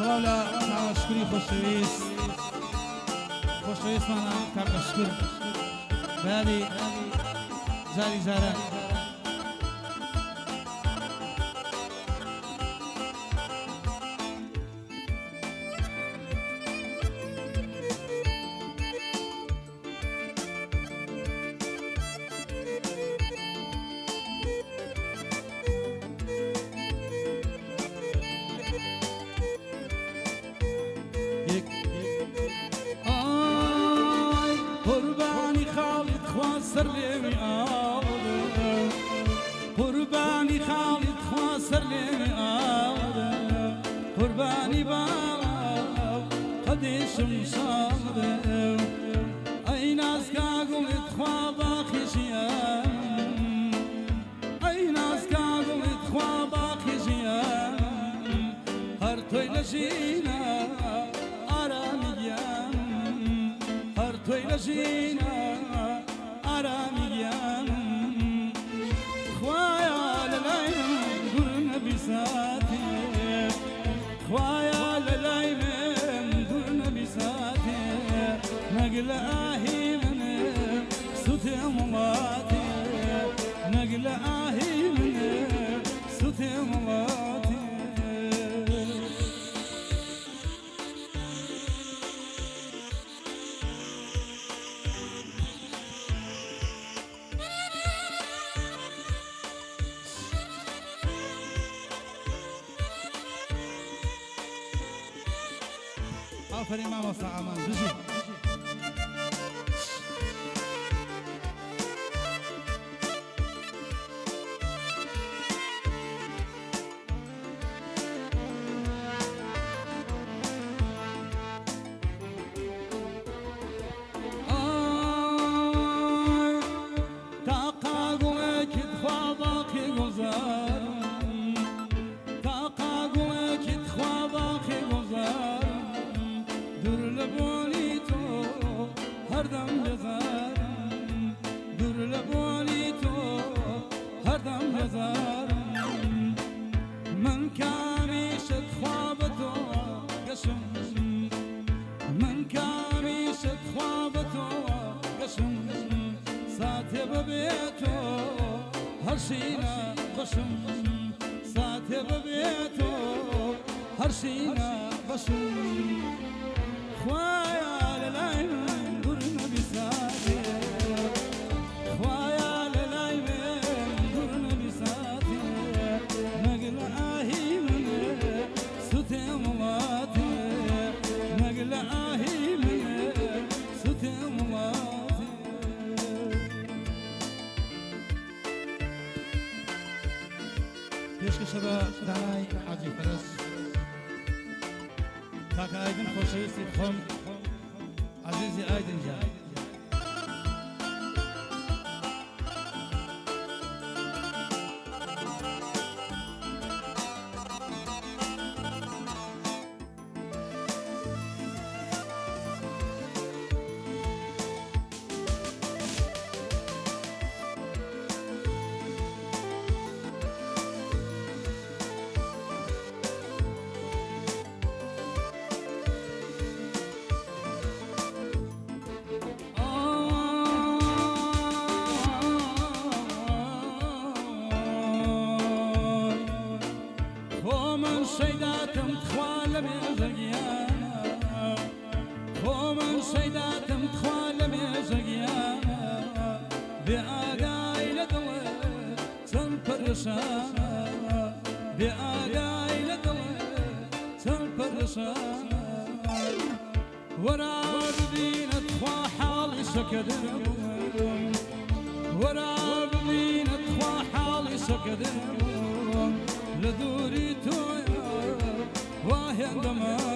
سلام لا مشکوری خوشویست مانا کار مشکور بعدی جاری جاره سر لي آوده قرباني خالد خاسر لي آوده قرباني باو قديش مصابده أي ناس كاقل اتخوا خشيان أي ناس كاقل اتخوا خشيان هرتوي لجينا آراميان هرتوي لجينا آرامیان خوایا للایم دور نبیساتی خوایا للایم دور نبیساتی نقل آهی من سوت مواتی نقل آهی من سوت مواتی آفرین ماما سامان بجی من كاميشت خوابتو قشم من كاميشت خوابتو قشم ساتي ببيتو هرشينا بشم ساتي ببيتو هرشينا بشم خوايا للايم درنا بساتي خوايا شبا دانای حاجی فرس کاک آیدن خوشویستی خم عزیزی آیدن جا سيداتم تخوالم زقيانا ومن سيداتم تخوالم زقيانا بآقاي لدوي تنبرسانا بآقاي لدوي تنبرسانا وراب دينا تخوا حالي سكدن وراب دينا تخوا حالي سكدن لدوري تويا واهي عندما